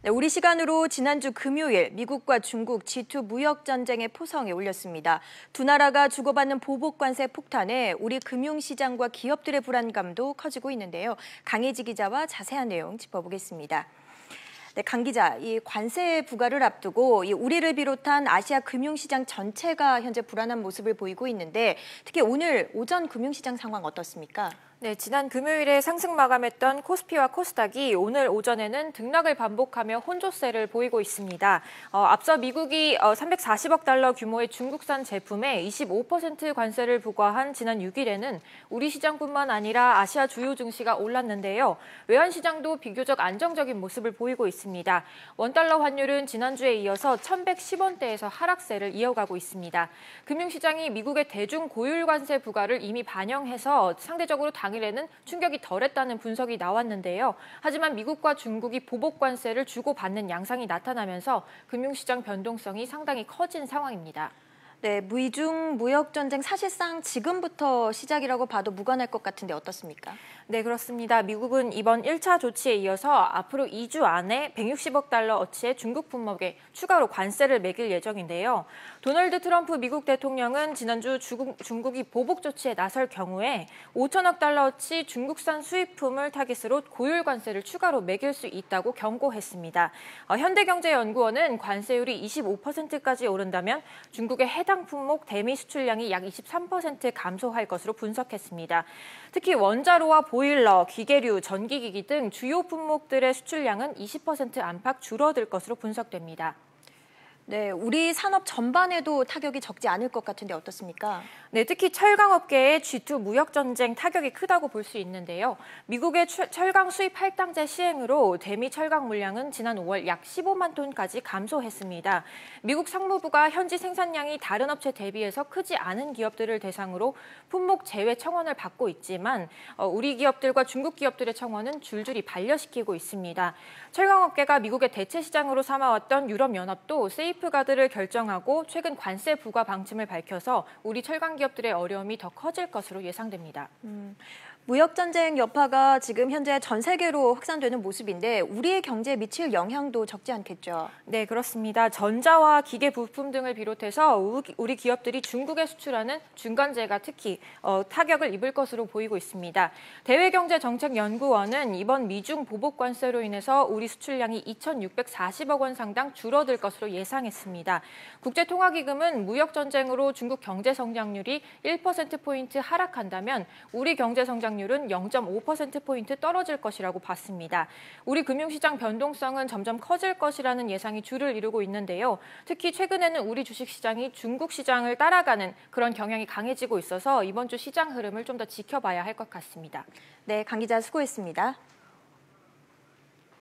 네, 우리 시간으로 지난주 금요일 미국과 중국 G2 무역 전쟁의 포성에 올렸습니다. 두 나라가 주고받는 보복 관세 폭탄에 우리 금융시장과 기업들의 불안감도 커지고 있는데요. 강혜지 기자와 자세한 내용 짚어보겠습니다. 네, 강 기자, 이 관세 부과를 앞두고 우리를 비롯한 아시아 금융시장 전체가 현재 불안한 모습을 보이고 있는데 특히 오늘 오전 금융시장 상황 어떻습니까? 네, 지난 금요일에 상승 마감했던 코스피와 코스닥이 오늘 오전에는 등락을 반복하며 혼조세를 보이고 있습니다. 앞서 미국이 340억 달러 규모의 중국산 제품에 25% 관세를 부과한 지난 6일에는 우리 시장뿐만 아니라 아시아 주요 증시가 올랐는데요. 외환 시장도 비교적 안정적인 모습을 보이고 있습니다. 원달러 환율은 지난주에 이어서 1,110원대에서 하락세를 이어가고 있습니다. 금융시장이 미국의 대중 고율 관세 부과를 이미 반영해서 상대적으로 당일에는 충격이 덜했다는 분석이 나왔는데요. 하지만 미국과 중국이 보복 관세를 주고받는 양상이 나타나면서 금융시장 변동성이 상당히 커진 상황입니다. 네, 미중 무역 전쟁 사실상 지금부터 시작이라고 봐도 무관할 것 같은데 어떻습니까? 네, 그렇습니다. 미국은 이번 1차 조치에 이어서 앞으로 2주 안에 160억 달러 어치의 중국 품목에 추가로 관세를 매길 예정인데요. 도널드 트럼프 미국 대통령은 지난주 중국이 보복 조치에 나설 경우에 5천억 달러어치 중국산 수입품을 타깃으로 고율 관세를 추가로 매길 수 있다고 경고했습니다. 현대경제연구원은 관세율이 25%까지 오른다면 중국의 해당 품목 대미 수출량이 약 23% 감소할 것으로 분석했습니다. 특히 원자로와 보일러, 기계류, 전기기기 등 주요 품목들의 수출량은 20% 안팎 줄어들 것으로 분석됩니다. 네, 우리 산업 전반에도 타격이 적지 않을 것 같은데 어떻습니까? 네, 특히 철강업계의 G2 무역 전쟁 타격이 크다고 볼 수 있는데요. 미국의 철강 수입 할당제 시행으로 대미 철강 물량은 지난 5월 약 15만 톤까지 감소했습니다. 미국 상무부가 현지 생산량이 다른 업체 대비해서 크지 않은 기업들을 대상으로 품목 제외 청원을 받고 있지만 우리 기업들과 중국 기업들의 청원은 줄줄이 반려시키고 있습니다. 철강업계가 미국의 대체 시장으로 삼아왔던 유럽연합도 세이프가드를 결정하고 최근 관세 부과 방침을 밝혀서 우리 철강 기업들의 어려움이 더 커질 것으로 예상됩니다. 무역 전쟁 여파가 지금 현재 전 세계로 확산되는 모습인데 우리의 경제에 미칠 영향도 적지 않겠죠? 네, 그렇습니다. 전자와 기계 부품 등을 비롯해서 우리 기업들이 중국에 수출하는 중간재가 특히 타격을 입을 것으로 보이고 있습니다. 대외경제정책연구원은 이번 미중 보복 관세로 인해서 우리 수출량이 2,640억 원 상당 줄어들 것으로 예상했습니다. 국제통화기금은 무역 전쟁으로 중국 경제 성장률이 1%포인트 하락한다면 우리 경제 성장률은 0.5%포인트 떨어질 것이라고 봤습니다. 우리 금융시장 변동성은 점점 커질 것이라는 예상이 주를 이루고 있는데요. 특히 최근에는 우리 주식시장이 중국 시장을 따라가는 그런 경향이 강해지고 있어서 이번 주 시장 흐름을 좀 더 지켜봐야 할 것 같습니다. 네, 강 기자 수고했습니다.